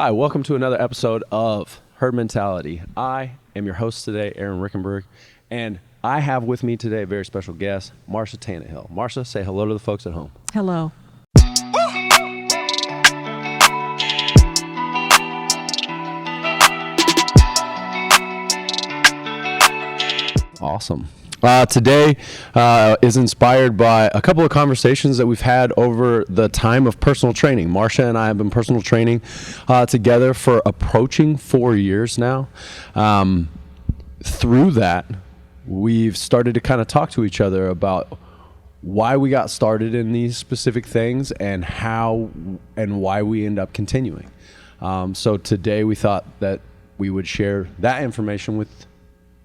Hi, welcome to another episode of Herd Mentality. I am your host today, Aaron Rickenberg, and I have with me today a very special guest, Marsha Tannehill. Marsha, say hello to the folks at home. Hello. Awesome. Today is inspired by a couple of conversations that we've had over the time of personal training. Marsha and I have been personal training together for approaching 4 years now. Through that, we've started to kind of talk to each other about why we got started in these specific things and how and why we end up continuing. So today we thought that we would share that information with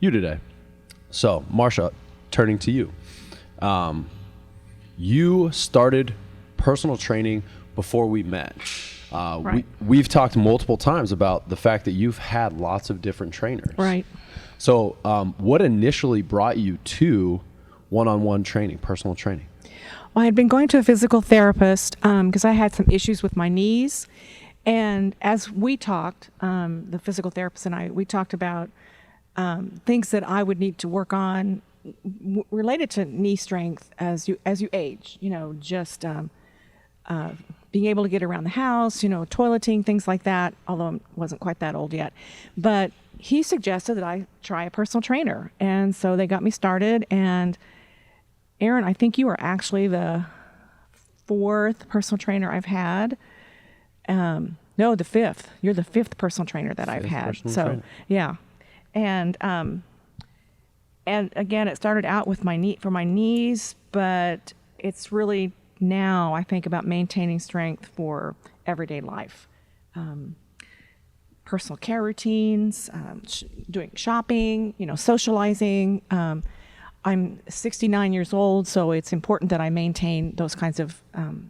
you today. So, Marsha, turning to you. You started personal training before we met. Right. We've talked multiple times about the fact that you've had lots of different trainers. Right. So, what initially brought you to one-on-one training, personal training? Well, I had been going to a physical therapist because I had some issues with my knees. And as we talked, the physical therapist and I, we talked about things that I would need to work on related to knee strength as you age. You know, just being able to get around the house. You know, toileting, things like that. Although I wasn't quite that old yet, but he suggested that I try a personal trainer, and so they got me started. And Aaron, I think you are actually the fourth personal trainer I've had. No, the fifth. You're the fifth personal trainer that I've had. So, trainer. Yeah. And again, it started out with my knees, but it's really now I think about maintaining strength for everyday life. Personal care routines, doing shopping, socializing. I'm 69 years old, so it's important that I maintain those kinds of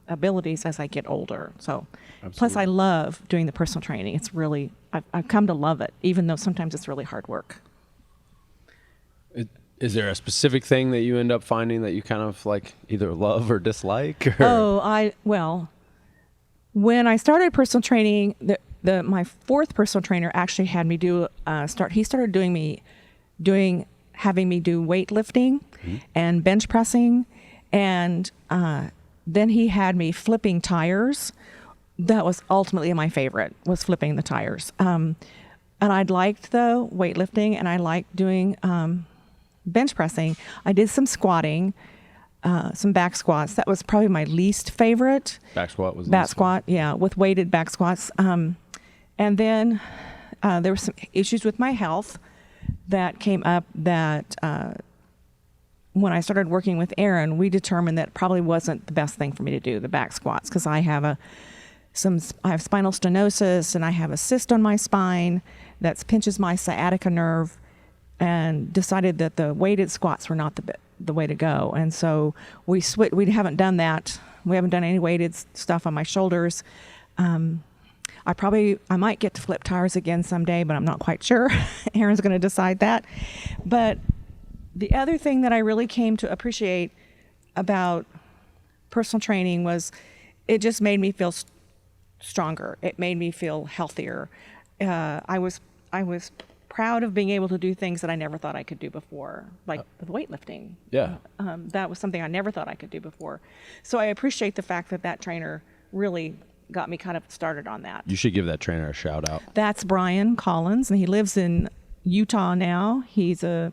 abilities as I get older. So, absolutely. Plus I love doing the personal training. It's really, I've come to love it, even though sometimes it's really hard work. Is there a specific thing that you end up finding that you kind of like either love or dislike? Or? Well, when I started personal training, my fourth personal trainer actually had me he started having me do weightlifting and bench pressing. And then he had me flipping tires. That was ultimately my favorite, was flipping the tires. And I liked the weightlifting and I liked doing bench pressing. I did some squatting, some back squats. That was probably my least favorite. Back squat was back squat, yeah, with weighted back squats. And then there were some issues with my health that came up that when I started working with Aaron, we determined that it probably wasn't the best thing for me to do, the back squats, because I have spinal stenosis and I have a cyst on my spine that pinches my sciatica nerve, and decided that the weighted squats were not the way to go. And so we haven't done that. We haven't done any weighted stuff on my shoulders. I might get to flip tires again someday, but I'm not quite sure. Aaron's going to decide that. But the other thing that I really came to appreciate about personal training was it just made me feel stronger. It made me feel healthier. I was proud of being able to do things that I never thought I could do before, like with weightlifting. Yeah. That was something I never thought I could do before. So I appreciate the fact that trainer really got me kind of started on that. You should give that trainer a shout out. That's Brian Collins, and he lives in Utah now. He's he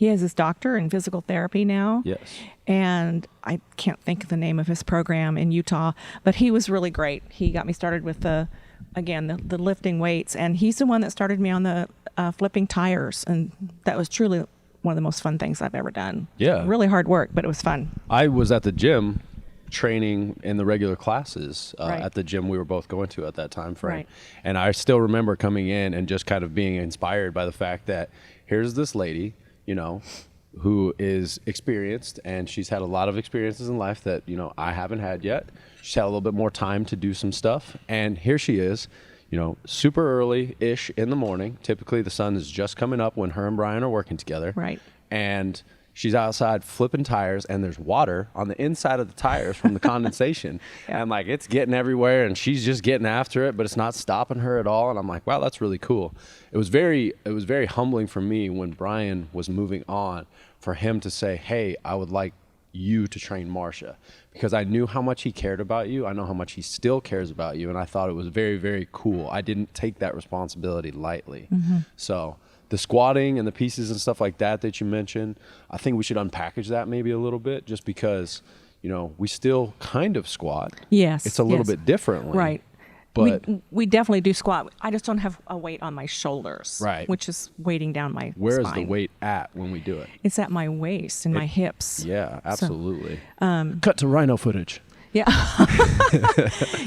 has his doctor in physical therapy now. Yes. And I can't think of the name of his program in Utah, but he was really great. He got me started with the lifting weights, and he's the one that started me on the flipping tires, and that was truly one of the most fun things I've ever done. Yeah. Really hard work, but it was fun. I was at the gym training in the regular classes Right. at the gym we were both going to at that time frame. Right. And I still remember coming in and just kind of being inspired by the fact that here's this lady, who is experienced, and she's had a lot of experiences in life that, I haven't had yet. She's had a little bit more time to do some stuff. And here she is, super early-ish in the morning. Typically the sun is just coming up when her and Brian are working together. Right. And she's outside flipping tires, and there's water on the inside of the tires from the condensation. Yeah. And like it's getting everywhere, and she's just getting after it, but it's not stopping her at all. And I'm like, wow, that's really cool. It was very humbling for me when Brian was moving on, for him to say, hey, I would like you to train Marsha, because I knew how much he cared about you. I know how much he still cares about you. And I thought it was very, very cool. I didn't take that responsibility lightly. So the squatting and the pieces and stuff like that you mentioned, I think we should unpackage that maybe a little bit, just because, you know, we still kind of squat. Yes. It's a little bit differently. Right. But we definitely do squat. I just don't have a weight on my shoulders, Right. which is weighting down my where is spine. the weight at when we do it? It's at my waist and my hips. Yeah, absolutely. Cut to rhino footage. Yeah.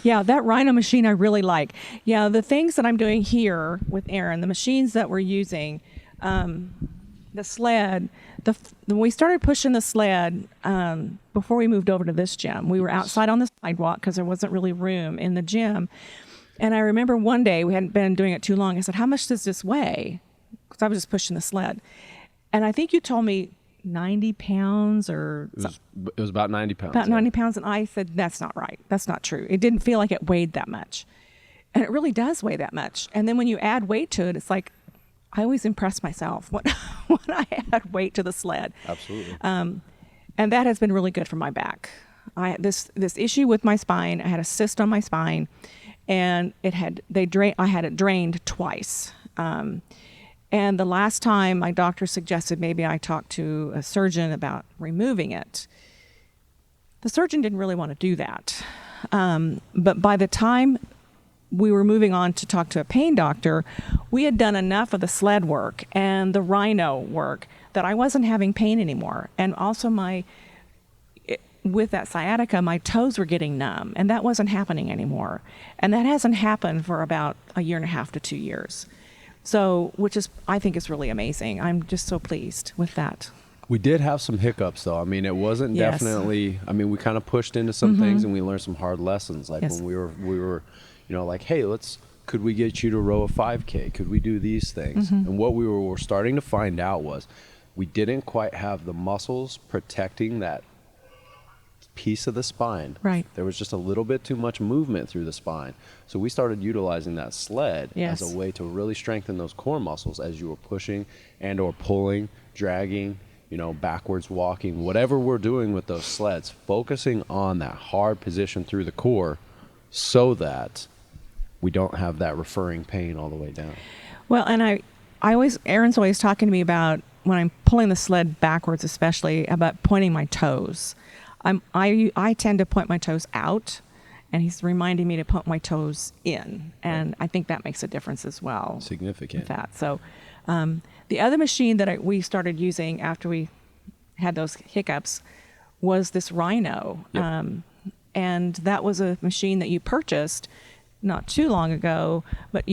Yeah, that Rhino machine I really like. Yeah, the things that I'm doing here with Aaron, the machines that we're using, the sled, when we started pushing the sled before we moved over to this gym, we were outside on the sidewalk because there wasn't really room in the gym. And I remember one day, we hadn't been doing it too long, I said, how much does this weigh? Because I was just pushing the sled. And I think you told me 90 pounds or It was about 90 pounds. about 90 pounds. And I said, that's not right. That's not true. It didn't feel like it weighed that much. And it really does weigh that much. And then when you add weight to it, it's like, I always impress myself when I add weight to the sled. Absolutely. And that has been really good for my back. I had this issue with my spine. I had a cyst on my spine, and I had it drained twice. And the last time my doctor suggested maybe I talk to a surgeon about removing it. The surgeon didn't really want to do that. But by the time we were moving on to talk to a pain doctor, we had done enough of the sled work and the Rhino work that I wasn't having pain anymore. And also with that sciatica, my toes were getting numb, and that wasn't happening anymore. And that hasn't happened for about 1.5 to 2 years. So, I think is really amazing. I'm just so pleased with that. We did have some hiccups, though. I mean, it wasn't Yes. definitely. I mean, we kind of pushed into some things, and we learned some hard lessons. Like Yes. when we were, you know, like, hey, could we get you to row a 5K? Could we do these things? And what we were starting to find out was, we didn't quite have the muscles protecting that piece of the spine. Right. There was just a little bit too much movement through the spine. So we started utilizing that sled Yes. as a way to really strengthen those core muscles as you were pushing and or pulling, dragging, you know, backwards walking, whatever we're doing with those sleds, focusing on that hard position through the core so that we don't have that referring pain all the way down. Well, and Aaron's always talking to me about, when I'm pulling the sled backwards, especially, about pointing my toes. I tend to point my toes out, and he's reminding me to put my toes in, and I think that makes a difference as well. Significant. With that. So the other machine that we started using after we had those hiccups was this Rhino. Yep. And that was a machine that you purchased not too long ago, but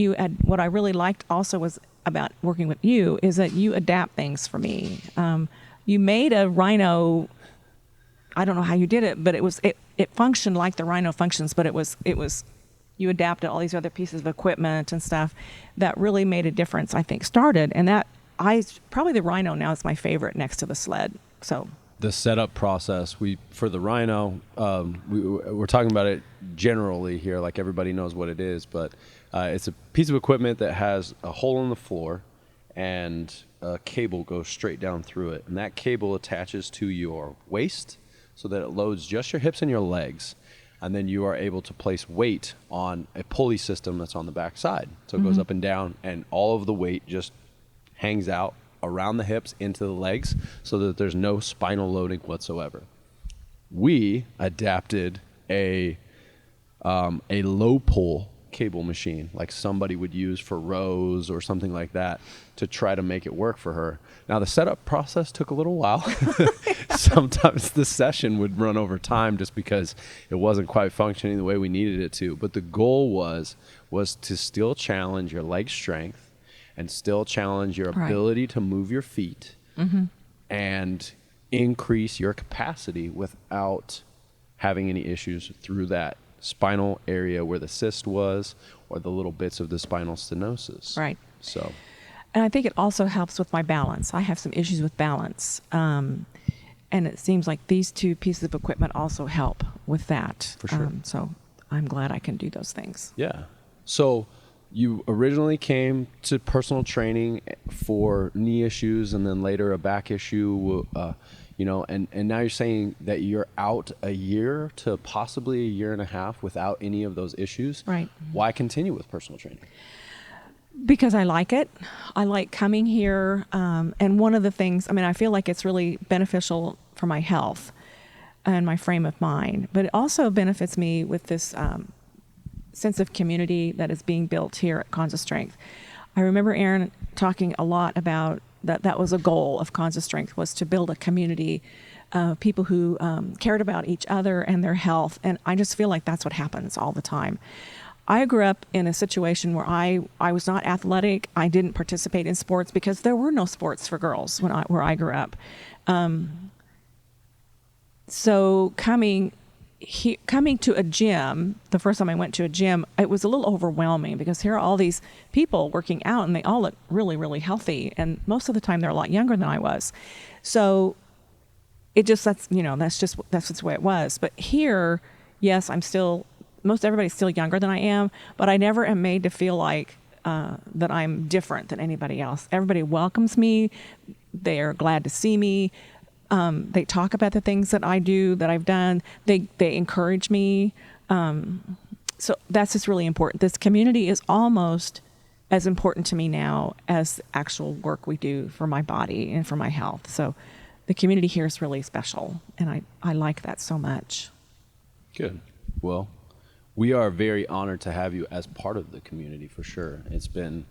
what I really liked also was about working with you is that you adapt things for me. You made a Rhino, I don't know how you did it, but it functioned like the Rhino functions, but it was you adapted all these other pieces of equipment and stuff that really made a difference, I think, and probably the Rhino now is my favorite next to the sled. So the setup process, for the Rhino, we're talking about it generally here, like everybody knows what it is, but it's a piece of equipment that has a hole in the floor and a cable goes straight down through it. And that cable attaches to your waist so that it loads just your hips and your legs. And then you are able to place weight on a pulley system that's on the back side. So it goes up and down, and all of the weight just hangs out around the hips into the legs so that there's no spinal loading whatsoever. We adapted a low pull cable machine like somebody would use for rows or something like that to try to make it work for her. Now the setup process took a little while. Sometimes the session would run over time just because it wasn't quite functioning the way we needed it to. But the goal was to still challenge your leg strength and still challenge your ability to move your feet and increase your capacity without having any issues through that spinal area where the cyst was or the little bits of the spinal stenosis. Right. So And I think it also helps with my balance. I have some issues with balance. And it seems like these two pieces of equipment also help with that. For sure. So I'm glad I can do those things. Yeah. So you originally came to personal training for knee issues and then later a back issue, and now you're saying that you're out a year to possibly a year and a half without any of those issues. Right. Why continue with personal training? Because I like it. I like coming here. And one of the things, I feel like it's really beneficial for my health and my frame of mind, but it also benefits me with this sense of community that is being built here at Cons of Strength. I remember Aaron talking a lot about that was a goal of Cons of Strength, was to build a community of people who cared about each other and their health. And I just feel like that's what happens all the time. I grew up in a situation where I was not athletic. I didn't participate in sports because there were no sports for girls where I grew up. So coming to a gym, the first time I went to a gym, it was a little overwhelming because here are all these people working out and they all look really, really healthy. And most of the time they're a lot younger than I was. So that's just the way it was. But here, yes, most everybody's still younger than I am, but I never am made to feel like that I'm different than anybody else. Everybody welcomes me. They're glad to see me. They talk about the things that I do, that I've done. They encourage me. So that's just really important. This community is almost as important to me now as actual work we do for my body and for my health. So the community here is really special, and I like that so much. Good. Well, we are very honored to have you as part of the community for sure. It's been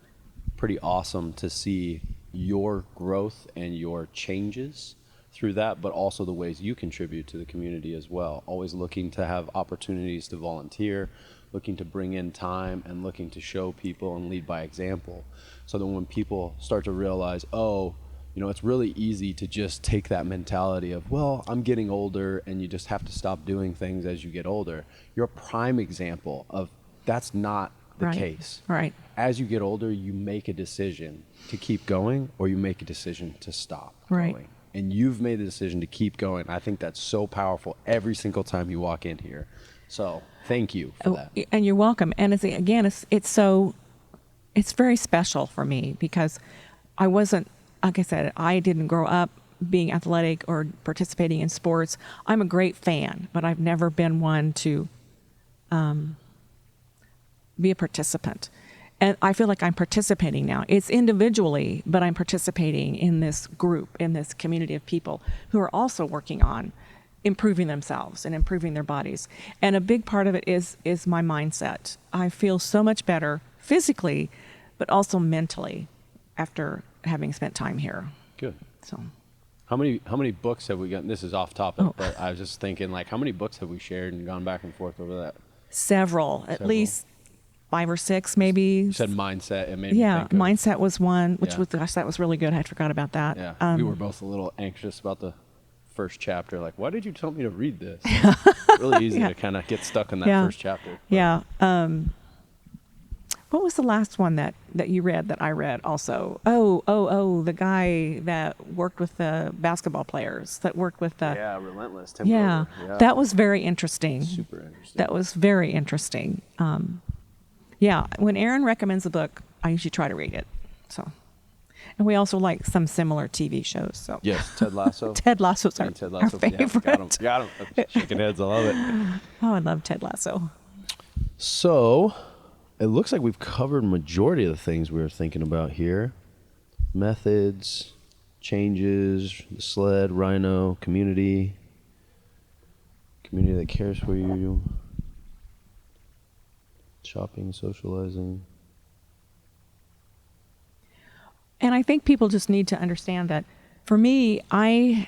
pretty awesome to see your growth and your changes through that, but also the ways you contribute to the community as well. Always looking to have opportunities to volunteer, looking to bring in time, and looking to show people and lead by example. So that when people start to realize, it's really easy to just take that mentality of, well, I'm getting older, and you just have to stop doing things as you get older. You're a prime example of that's not the case. Right. As you get older, you make a decision to keep going, or you make a decision to stop going. And you've made the decision to keep going. I think that's so powerful every single time you walk in here. So thank you for that. And you're welcome. And it's very special for me because I wasn't, like I said, I didn't grow up being athletic or participating in sports. I'm a great fan, but I've never been one to be a participant. And I feel like I'm participating now. It's individually, but I'm participating in this group, in this community of people who are also working on improving themselves and improving their bodies. And a big part of it is my mindset. I feel so much better physically, but also mentally after having spent time here. Good. So, how many books have we gotten? This is off topic, but I was just thinking, how many books have we shared and gone back and forth over that? Several. At least 5 or 6, maybe. You said mindset. It made me think of, mindset was one, which was, gosh, that was really good. I forgot about that. Yeah, we were both a little anxious about the first chapter. Like, why did you tell me to read this? Really easy to kind of get stuck in that first chapter. But. Yeah. What was the last one that you read that I read also? The guy that worked with the basketball players, that worked with the... Yeah, Relentless. Yeah, that was very interesting. Super interesting. That was very interesting. Yeah, when Aaron recommends a book, I usually try to read it. So, and we also like some similar TV shows. So yes, Ted Lasso. Ted Lasso's our favorite. Yeah, got him. Shaking heads, I love it. Oh, I love Ted Lasso. So, it looks like we've covered majority of the things we were thinking about here. Methods, changes, the sled, rhino, community that cares for you. Shopping, socializing. And I think people just need to understand that for me, I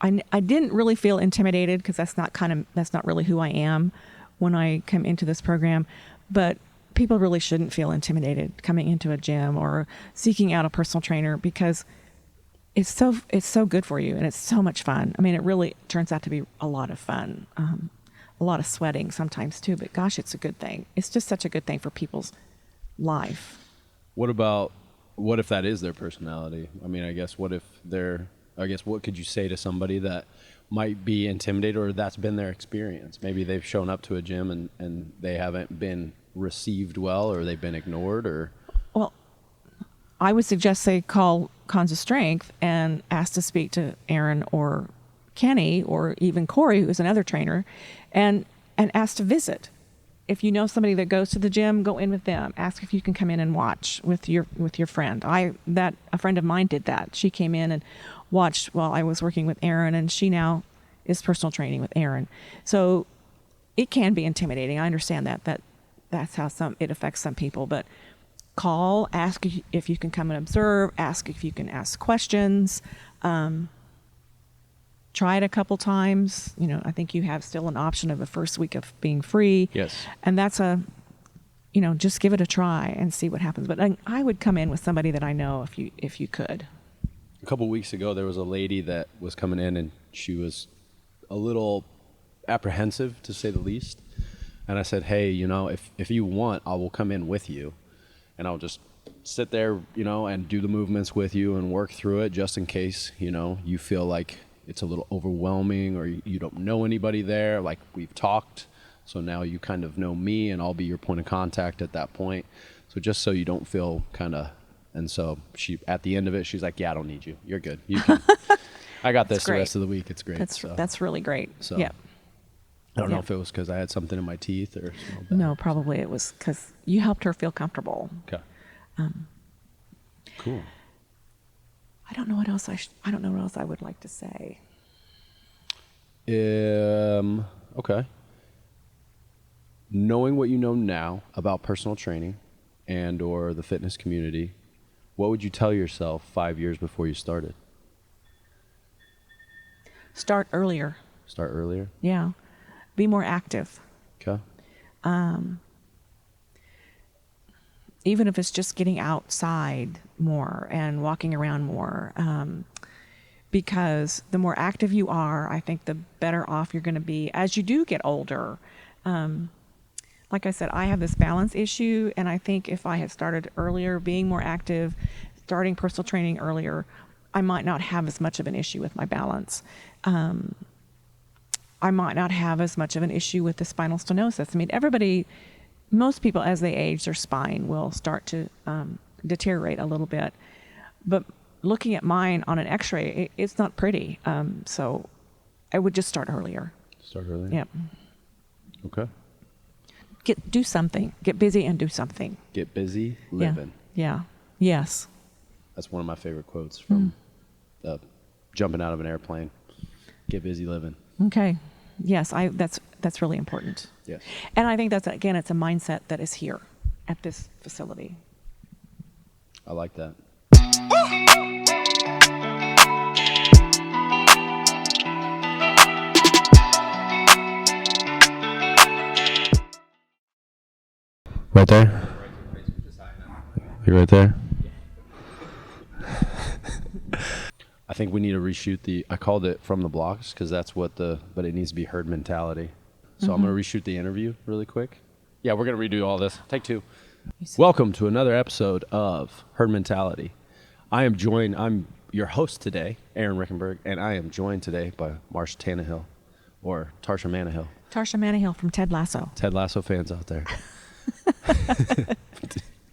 didn't really feel intimidated because that's not really who I am when I come into this program, but people really shouldn't feel intimidated coming into a gym or seeking out a personal trainer because it's so good for you and it's so much fun. I mean, it really turns out to be a lot of fun. a lot of sweating sometimes too, but gosh, it's a good thing. It's just such a good thing for people's life. What if that is their personality? I mean, I guess what could you say to somebody that might be intimidated or that's been their experience? Maybe they've shown up to a gym and they haven't been received well, or they've been ignored, or... Well, I would suggest they call Cons of Strength and ask to speak to Aaron or Kenny or even Corey, who's another trainer, and ask to visit. If you know somebody that goes to the gym, go in with them. Ask if you can come in and watch with your friend. A friend of mine did that. She came in and watched while I was working with Aaron, and she now is personal training with Aaron. So it can be intimidating. I understand that's how it affects some people, but call, ask if you can come and observe, ask if you can ask questions. Try it a couple times. I think you have still an option of a first week of being free. Yes. And that's just give it a try and see what happens. But I would come in with somebody that I know if you could. A couple weeks ago, there was a lady that was coming in, and she was a little apprehensive, to say the least. And I said, hey, if you want, I will come in with you, and I'll just sit there, and do the movements with you and work through it, just in case, you feel like it's a little overwhelming or you don't know anybody there. Like, we've talked, so now you kind of know me, and I'll be your point of contact at that point. So just so you don't feel and so she, at the end of it, she's like, yeah, I don't need you. You're good. You can. I got this the rest of the week. It's great. That's really great. So yeah. I don't know if it was because I had something in my teeth or something. No, probably it was because you helped her feel comfortable. Okay. Cool. I don't know what else I don't know what else I would like to say. Okay. Knowing what you know now about personal training and or the fitness community, what would you tell yourself 5 years before you started? Start earlier. Start earlier? Yeah. Be more active. Okay. Even if it's just getting outside more and walking around more, because the more active you are, I think the better off you're going to be as you do get older. Like I said, I have this balance issue, and I think if I had started earlier, being more active, starting personal training earlier, I might not have as much of an issue with my balance. I might not have as much of an issue with the spinal stenosis. I mean, most people as they age, their spine will start to deteriorate a little bit. But looking at mine on an x-ray, it's not pretty. So I would just start earlier. Start earlier? Yeah. Okay. Do something. Get busy and do something. Get busy living. Yeah. Yes. That's one of my favorite quotes from jumping out of an airplane. Get busy living. Okay. Yes, that's really important. Yes. And I think it's a mindset that is here at this facility. I like that. Right there? You right there? I think we need to reshoot I called it From the Blocks because that's but it needs to be herd mentality. So I'm going to reshoot the interview really quick. Yeah, we're going to redo all this. Take two. Welcome to another episode of Herd Mentality. I'm your host today, Aaron Rickenberg, and I am joined today by Marsha Tannehill, or Tarsha Manahill. Tarsha Manahill from Ted Lasso. Ted Lasso fans out there.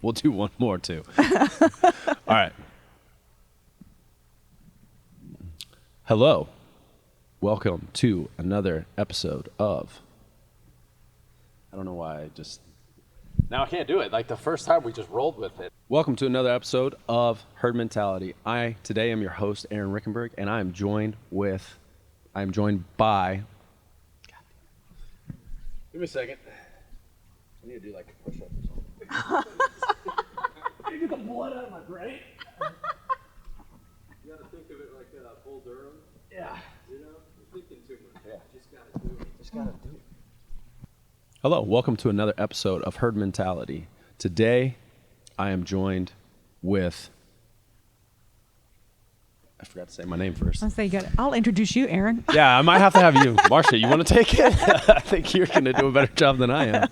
We'll do one more too. All right. Hello. Welcome to another episode of... I don't know why now I can't do it. Like the first time we just rolled with it. Welcome to another episode of Herd Mentality. I today am your host, Aaron Rickenberg, and I am joined by... Give me a second. I need to do like a push-up or something. Get the blood out of my brain. You gotta think of it like Bull Durham. Yeah. You're thinking too much. Yeah. Just gotta do it. Hello, welcome to another episode of Herd Mentality. Today, I am joined with I forgot to say my name first. I'll introduce you, Aaron. Yeah, I might have to have you. Marsha, you want to take it? I think you're going to do a better job than I am.